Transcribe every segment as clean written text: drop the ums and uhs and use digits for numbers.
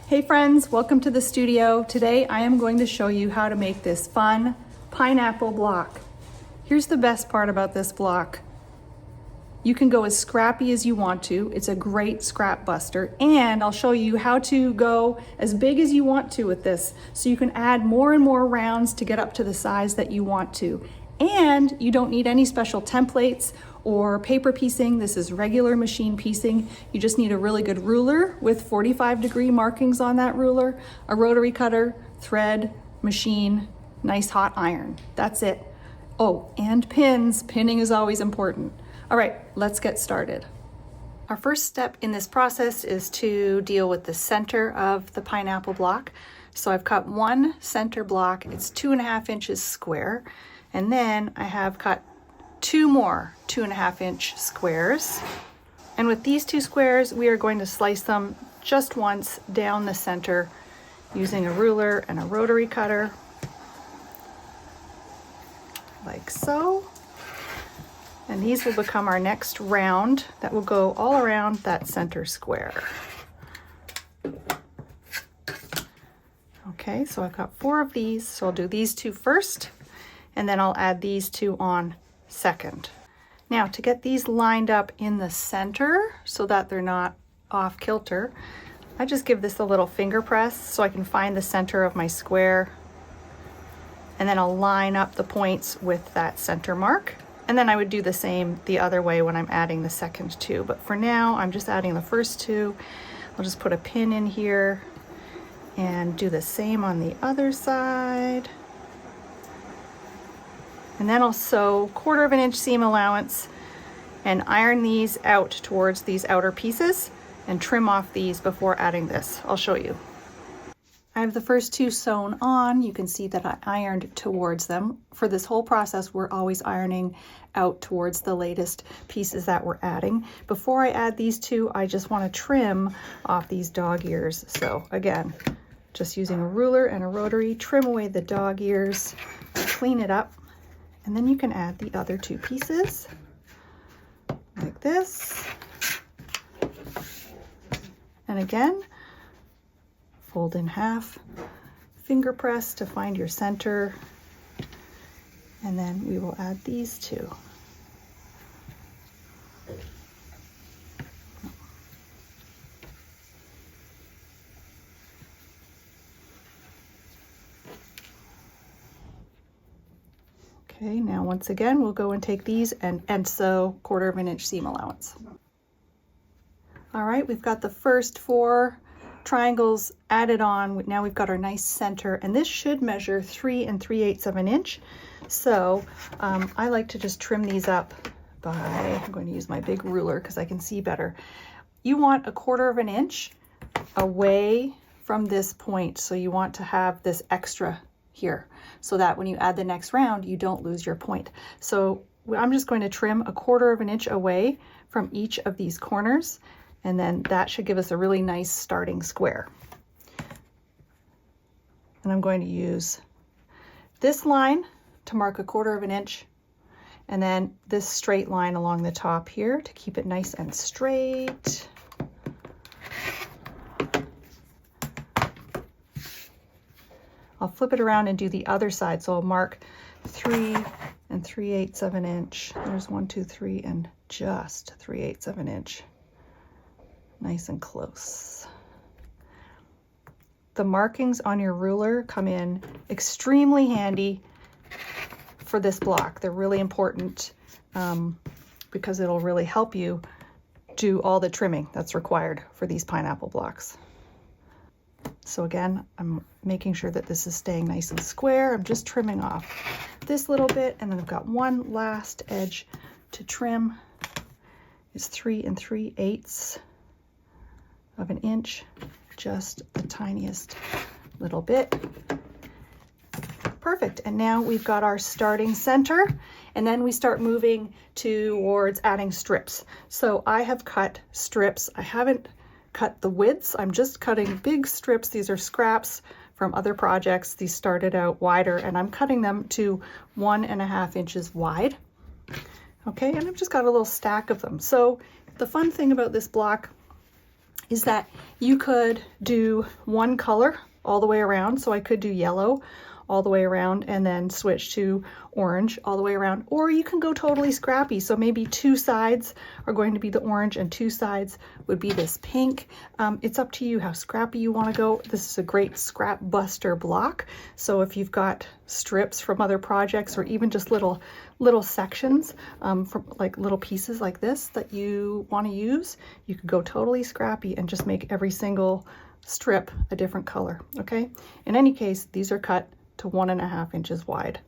Hey friends, welcome to the studio. Today I am going to show you how to make this fun pineapple block. Here's the best part about this block. You can go as scrappy as you want to. It's a great scrap buster, and I'll show you how to go as big as you want to with this, so you can add more and more rounds to get up to the size that you want to. And you don't need any special templates or paper piecing. This is regular machine piecing. You just need a really good ruler with 45-degree markings on that ruler, a rotary cutter, thread, machine, nice hot iron. That's it. Oh, and pins. Pinning is always important. All right, let's get started. Our first step in this process is to deal with the center of the pineapple block. So I've cut one center block. It's 2.5 inches square. And then I have cut two more 2.5-inch squares. And with these two squares, we are going to slice them just once down the center using a ruler and a rotary cutter, like so. And these will become our next round that will go all around that center square. Okay, so I've got 4 of these, so I'll do these 2 first, and then I'll add these 2 on second. Now, to get these lined up in the center so that they're not off kilter, I just give this a little finger press so I can find the center of my square, and then I'll line up the points with that center mark. And then I would do the same the other way when I'm adding the second 2. But for now, I'm just adding the first 2. I'll just put a pin in here and do the same on the other side. And then I'll sew 1/4 inch seam allowance and iron these out towards these outer pieces and trim off these before adding this. I'll show you. I have the first 2 sewn on. You can see that I ironed towards them. For this whole process, we're always ironing out towards the latest pieces that we're adding. Before I add these 2, I just want to trim off these dog ears. So again, just using a ruler and a rotary, trim away the dog ears, clean it up, and then you can add the other 2 pieces like this. And again, fold in half, finger press to find your center, and then we will add these 2. Okay, now once again, we'll go and take these and sew 1/4 inch seam allowance. All right, we've got the first 4 triangles added on. Now we've got our nice center, and this should measure 3 3/8 of an inch. So I like to just trim these up by, I'm going to use my big ruler because I can see better. You want 1/4 inch away from this point. So you want to have this extra here so that when you add the next round, you don't lose your point. So I'm just going to trim 1/4 inch away from each of these corners, and then that should give us a really nice starting square. And I'm going to use this line to mark 1/4 inch, and then this straight line along the top here to keep it nice and straight. I'll flip it around and do the other side. So I'll mark 3 3/8 of an inch. There's 1, 2, 3, and just 3/8 of an inch. Nice and close. The markings on your ruler come in extremely handy for this block. They're really important because it'll really help you do all the trimming that's required for these pineapple blocks. So again, I'm making sure that this is staying nice and square. I'm just trimming off this little bit, and then I've got one last edge to trim. It's 3 3/8 of an inch, just the tiniest little bit. Perfect. And now we've got our starting center, and then we start moving towards adding strips. So I have cut strips. I haven't cut the widths. I'm just cutting big strips. These are scraps from other projects. These started out wider, and I'm cutting them to 1.5 inches wide. Okay, and I've just got a little stack of them. So the fun thing about this block is that you could do one color all the way around. So I could do yellow all the way around and then switch to orange all the way around, or you can go totally scrappy. So maybe two sides are going to be the orange and two sides would be this pink. It's up to you how scrappy you want to go. This is a great scrap buster block. So if you've got strips from other projects or even just little sections from like little pieces like this that you want to use, you could go totally scrappy and just make every single strip a different color. Okay, in any case, these are cut to 1.5 inches wide.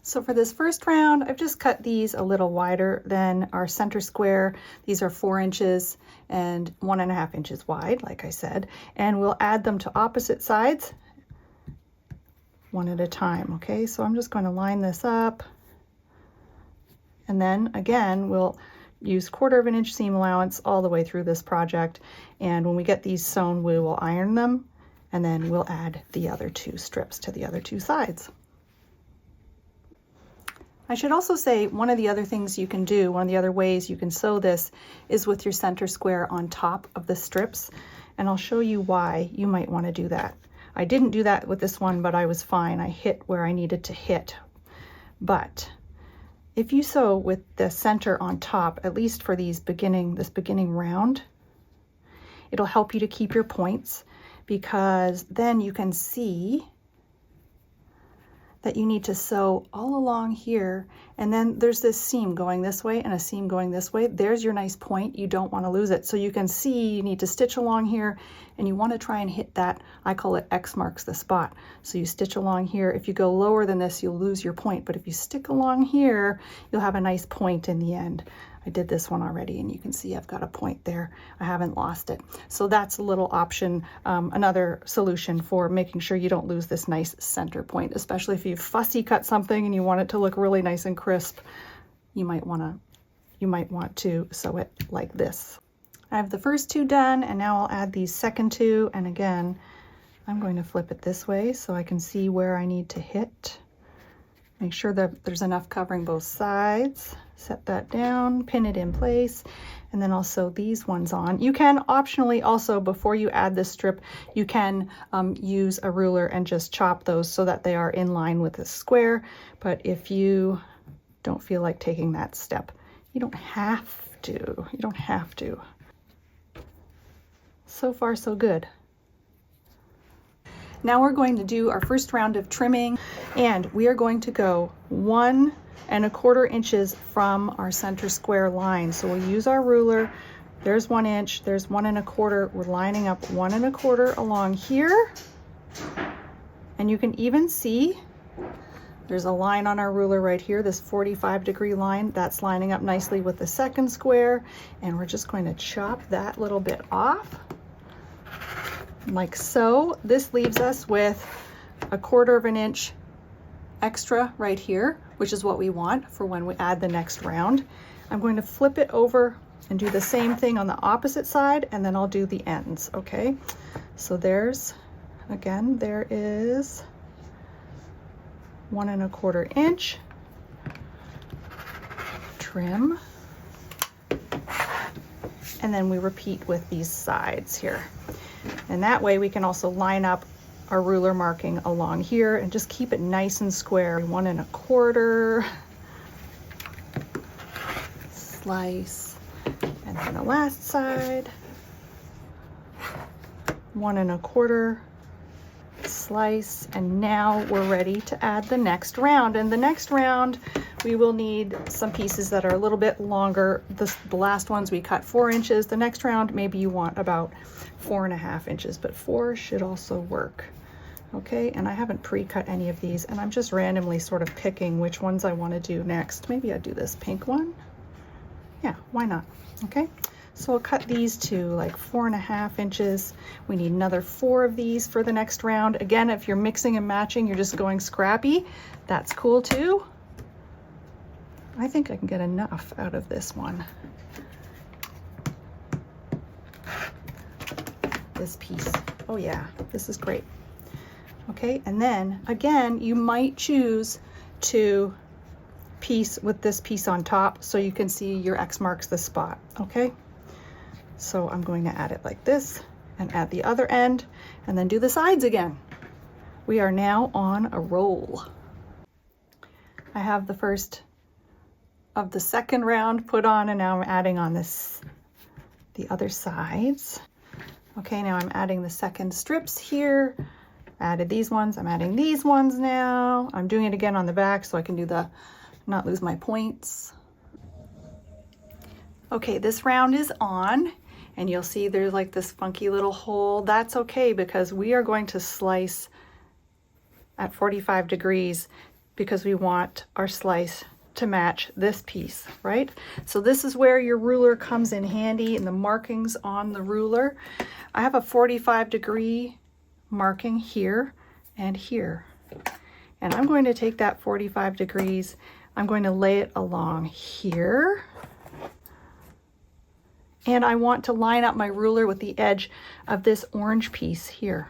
So for this first round, I've just cut these a little wider than our center square. These are 4 inches and 1.5 inches wide, like I said, and we'll add them to opposite sides one at a time. Okay, so I'm just going to line this up, and then again we'll use 1/4 inch seam allowance all the way through this project, and when we get these sewn we will iron them, and then we'll add the other 2 strips to the other 2 sides. I should also say one of the other things you can do, one of the other ways you can sew this is with your center square on top of the strips, and I'll show you why you might want to do that. I didn't do that with this one, but I was fine. I hit where I needed to hit. But if you sew with the center on top, at least for this beginning round, it'll help you to keep your points, because then you can see that you need to sew all along here, and then there's this seam going this way and a seam going this way. There's your nice point. You don't want to lose it. So you can see you need to stitch along here, and you want to try and hit that. I call it X marks the spot. So you stitch along here. If you go lower than this, you'll lose your point, but if you stick along here, you'll have a nice point in the end. I did this one already, and you can see I've got a point there. I haven't lost it. So that's a little option, another solution for making sure you don't lose this nice center point, especially if you've fussy cut something and you want it to look really nice and crisp. You might want to sew it like this. I have the first 2 done, and now I'll add these second 2. And again, I'm going to flip it this way so I can see where I need to hit. Make sure that there's enough covering both sides. Set that down, pin it in place, and then I'll sew these ones on. You can optionally also, before you add this strip, you can use a ruler and just chop those so that they are in line with the square. But if you don't feel like taking that step, you don't have to. You don't have to. So far, so good. Now we're going to do our first round of trimming, and we are going to go 1.25 inches from our center square line. So we'll use our ruler. There's 1 inch, there's 1.25. We're lining up 1.25 along here. And you can even see there's a line on our ruler right here, this 45-degree line. That's lining up nicely with the second square. And we're just going to chop that little bit off, like so. This leaves us with 1/4 inch extra right here, which is what we want for when we add the next round. I'm going to flip it over and do the same thing on the opposite side, and then I'll do the ends. Okay, so there's, again, there is 1.25 inch trim, and then we repeat with these sides here. And that way we can also line up our ruler marking along here and just keep it nice and square. 1.25, slice, and then the last side, 1.25, slice, and now we're ready to add the next round. And the next round we will need some pieces that are a little bit longer. The last ones we cut 4 inches. The next round maybe you want about 4.5 inches, but 4 should also work. Okay, and I haven't pre-cut any of these, and I'm just randomly sort of picking which ones I want to do next. Maybe I'll do this pink one. Yeah, why not? Okay, so I'll cut these to like 4.5 inches. We need another 4 of these for the next round. Again, if you're mixing and matching, you're just going scrappy, that's cool too. I think I can get enough out of this one. This piece. Oh yeah, this is great. Okay, and then again, you might choose to piece with this piece on top so you can see your X marks the spot. Okay, So I'm going to add it like this and add the other end and then do the sides again. We are now on a roll. I have the first of the second round put on, and now I'm adding on the other sides. Okay, now I'm adding the second strips here. Added these ones, I'm adding these ones now. I'm doing it again on the back so I can do not lose my points. Okay, this round is on, and you'll see there's like this funky little hole. That's okay, because we are going to slice at 45 degrees because we want our slice to match this piece, right? So this is where your ruler comes in handy, and the markings on the ruler. I have a 45-degree marking here and here. And I'm going to take that 45 degrees, I'm going to lay it along here. And I want to line up my ruler with the edge of this orange piece here.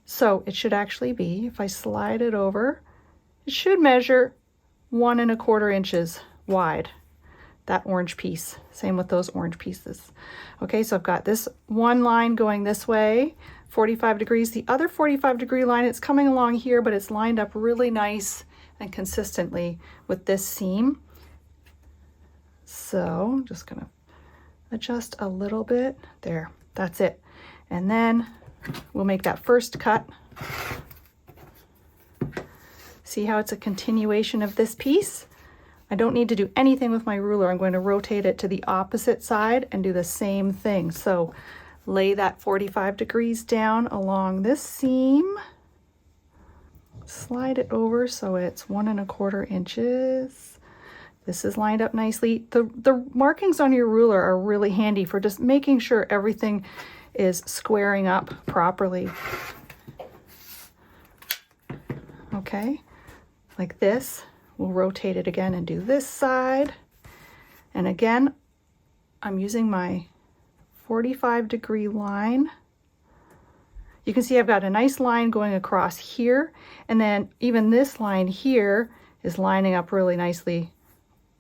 So it should actually be, if I slide it over, it should measure 1 1/4 inches wide, that orange piece. Same with those orange pieces. Okay, so I've got this one line going this way, 45 degrees. The other 45-degree line, it's coming along here, but it's lined up really nice and consistently with this seam. So I'm just gonna adjust a little bit. There, that's it. And then we'll make that first cut. See how it's a continuation of this piece? I don't need to do anything with my ruler. I'm going to rotate it to the opposite side and do the same thing. So lay that 45 degrees down along this seam. Slide it over so it's 1 1/4 inches. This is lined up nicely. The markings on your ruler are really handy for just making sure everything is squaring up properly. Okay, like this. We'll rotate it again and do this side. And again, I'm using my 45-degree line. You can see I've got a nice line going across here, and then even this line here is lining up really nicely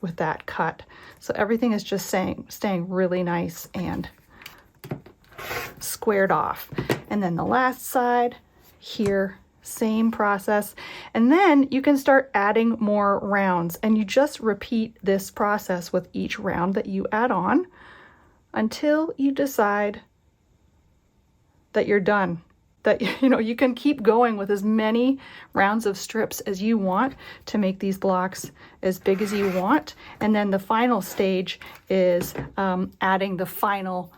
with that cut. So everything is just staying really nice and squared off. And then the last side here, same process. And then you can start adding more rounds, and you just repeat this process with each round that you add on until you decide that you're done. That, you know, you can keep going with as many rounds of strips as you want to make these blocks as big as you want. And then the final stage is adding the final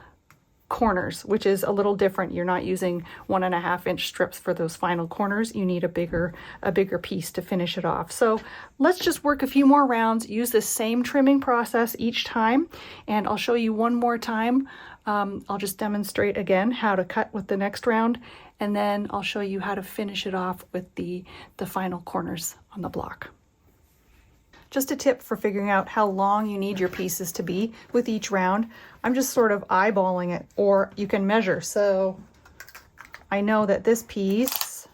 corners, which is a little different. You're not using 1.5 inch strips for those final corners. You need a bigger piece to finish it off. So let's just work a few more rounds, use the same trimming process each time, and I'll show you one more time. I'll just demonstrate again how to cut with the next round, and then I'll show you how to finish it off with the final corners on the block. Just a tip for figuring out how long you need your pieces to be with each round. I'm just sort of eyeballing it, or you can measure. So I know that this piece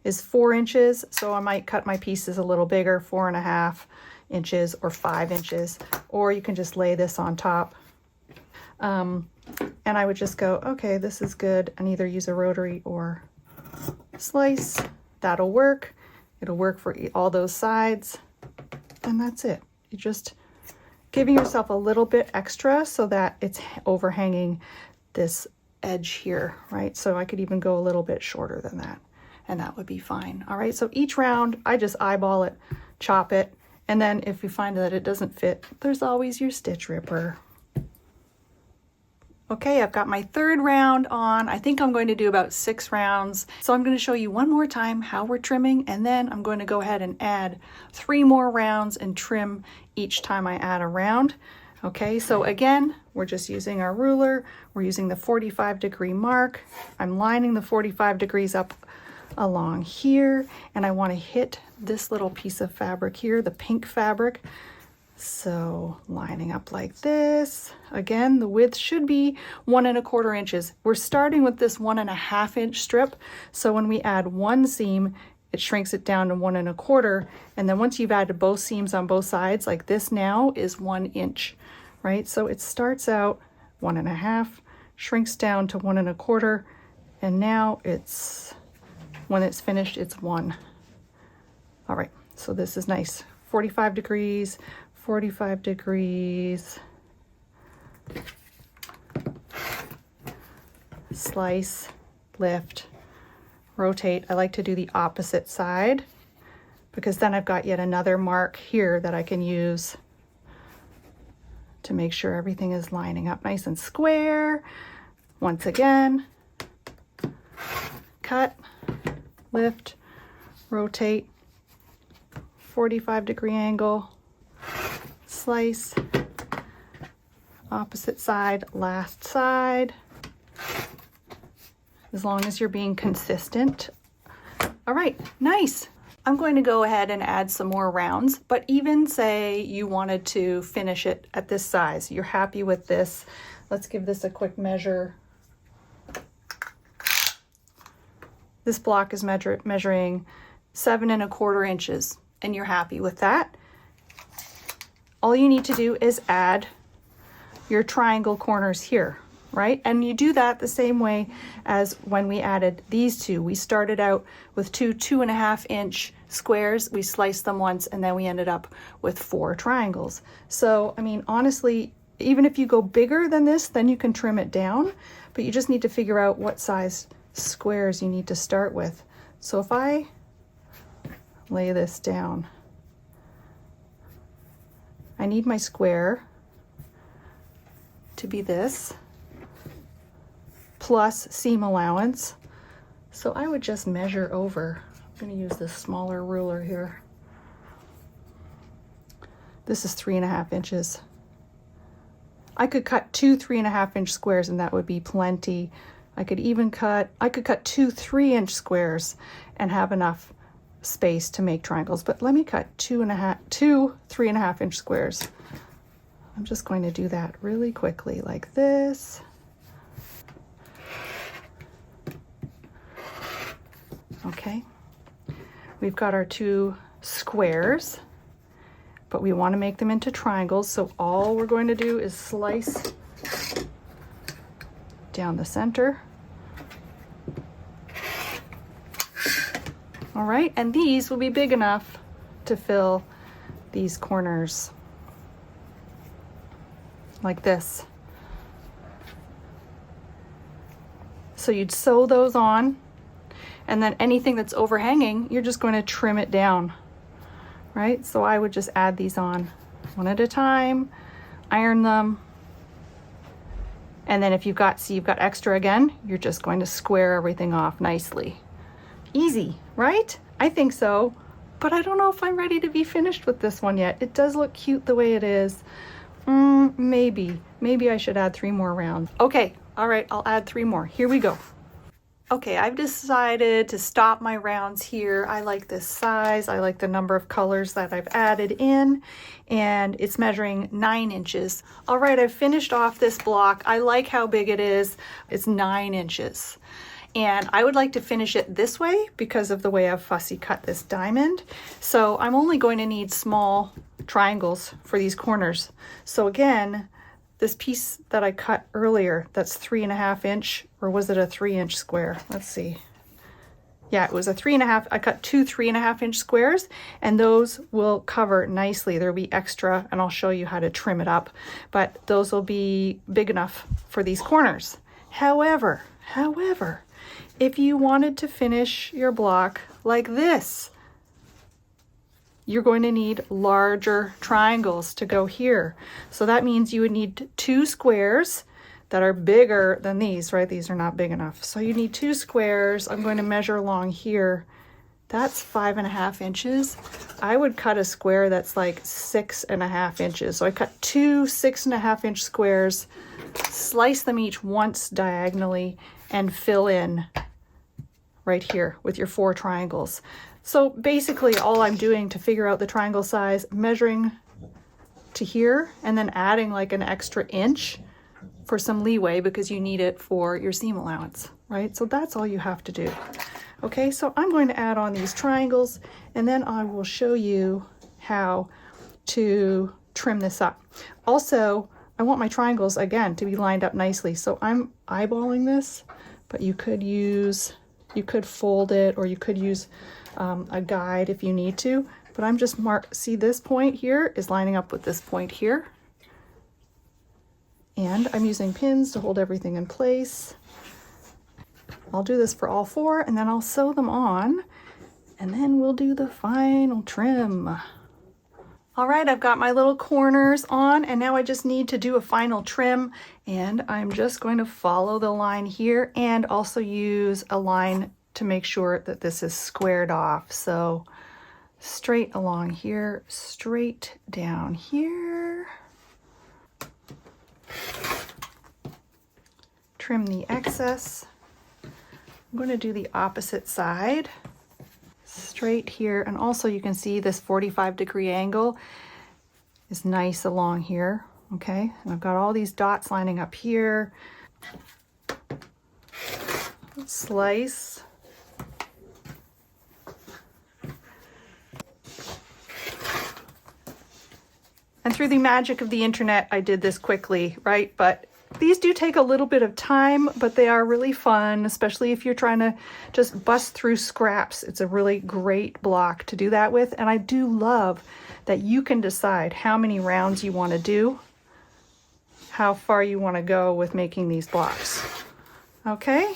is 4 inches, so I might cut my pieces a little bigger, 4.5 inches or 5 inches, or you can just lay this on top. And I would just go, okay, this is good, and either use a rotary or slice. That'll work. It'll work for all those sides. And that's it. You're just giving yourself a little bit extra so that it's overhanging this edge here, right? So I could even go a little bit shorter than that, and that would be fine. All right, so each round, I just eyeball it, chop it, and then if you find that it doesn't fit, there's always your stitch ripper. Okay, I've got my third round on. I think I'm going to do about 6 rounds. So I'm going to show you one more time how we're trimming, and then I'm going to go ahead and add 3 more rounds and trim each time I add a round. Okay, so again, we're just using our ruler. We're using the 45-degree mark. I'm lining the 45 degrees up along here, and I want to hit this little piece of fabric here, the pink fabric. So lining up like this. Again, the width should be 1 1/4 inches. We're starting with this 1.5 inch strip. So when we add one seam, it shrinks it down to 1 1/4. And then once you've added both seams on both sides, like this now is 1 inch, right? So it starts out 1.5, shrinks down to 1 1/4, and now it's, when it's finished, it's 1. All right, so this is nice. 45 degrees, 45 degrees. Slice, lift, rotate. I like to do the opposite side because then I've got yet another mark here that I can use to make sure everything is lining up nice and square. Once again, cut, lift, rotate, 45-degree angle, slice, opposite side, last side, as long as you're being consistent. All right, nice. I'm going to go ahead and add some more rounds, but even say you wanted to finish it at this size, you're happy with this. Let's give this a quick measure. This block is measuring 7 1/4 inches, and you're happy with that. All you need to do is add your triangle corners here, right? And you do that the same way as when we added these two. We started out with 2 2.5-inch squares, we sliced them once, and then we ended up with 4 triangles. So, I mean, honestly, even if you go bigger than this, then you can trim it down, but you just need to figure out what size squares you need to start with. So if I lay this down, I need my square to be this, plus seam allowance. So I would just measure over. I'm going to use this smaller ruler here. This is 3.5 inches. I could cut 2 3.5-inch squares and that would be plenty. I could cut 2 3-inch squares and have enough space to make triangles, but let me cut 2 3.5-inch squares. I'm just going to do that really quickly like this. Okay, we've got our 2 squares, but we want to make them into triangles, so all we're going to do is slice down the center. All right, and these will be big enough to fill these corners like this. So you'd sew those on, and then anything that's overhanging, you're just going to trim it down, right? So I would just add these on one at a time, iron them, and then if you've got extra again, you're just going to square everything off nicely. Easy, right? I think so, but I don't know if I'm ready to be finished with this one yet. It does look cute the way it is. Maybe I should add 3 more rounds. Okay, all right, I'll add 3 more. Here we go. Okay, I've decided to stop my rounds here. I like this size. I like the number of colors that I've added in, and it's measuring 9 inches. All right, I've finished off this block. I like how big it is. It's 9 inches. And I would like to finish it this way because of the way I've fussy cut this diamond. So I'm only going to need small triangles for these corners. So again, this piece that I cut earlier, that's 3.5 inch, or was it a 3-inch square? Let's see. Yeah, it was a 3.5. I cut 2 3.5-inch squares, and those will cover nicely. There'll be extra, and I'll show you how to trim it up, but those will be big enough for these corners. However, if you wanted to finish your block like this, you're going to need larger triangles to go here. So that means you would need 2 squares that are bigger than these, right? These are not big enough. So you need 2 squares. I'm going to measure along here. That's 5.5 inches. I would cut a square that's like 6.5 inches. So I cut 2 6.5-inch squares, slice them each once diagonally, and fill in right here with your 4 triangles. So basically all I'm doing to figure out the triangle size, measuring to here and then adding like an extra inch for some leeway because you need it for your seam allowance, right? So that's all you have to do. Okay, so I'm going to add on these triangles and then I will show you how to trim this up. Also, I want my triangles, again, to be lined up nicely. So I'm eyeballing this, but you could fold it, or you could use a guide if you need to. But I'm just see this point here is lining up with this point here. And I'm using pins to hold everything in place. I'll do this for all 4, and then I'll sew them on, and then we'll do the final trim. All right, I've got my little corners on, and now I just need to do a final trim, and I'm just going to follow the line here and also use a line to make sure that this is squared off. So straight along here, straight down here. Trim the excess. I'm going to do the opposite side. Straight here, and also you can see this 45-degree angle is nice along here. Okay, and I've got all these dots lining up here. Slice. And through the magic of the internet, I did this quickly, right? But these do take a little bit of time, but they are really fun, especially if you're trying to just bust through scraps. It's a really great block to do that with. And I do love that you can decide how many rounds you want to do, how far you want to go with making these blocks. Okay,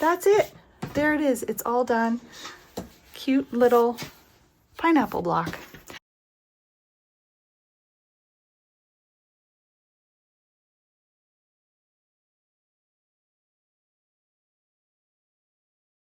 that's it. There it is. It's all done. Cute little pineapple block.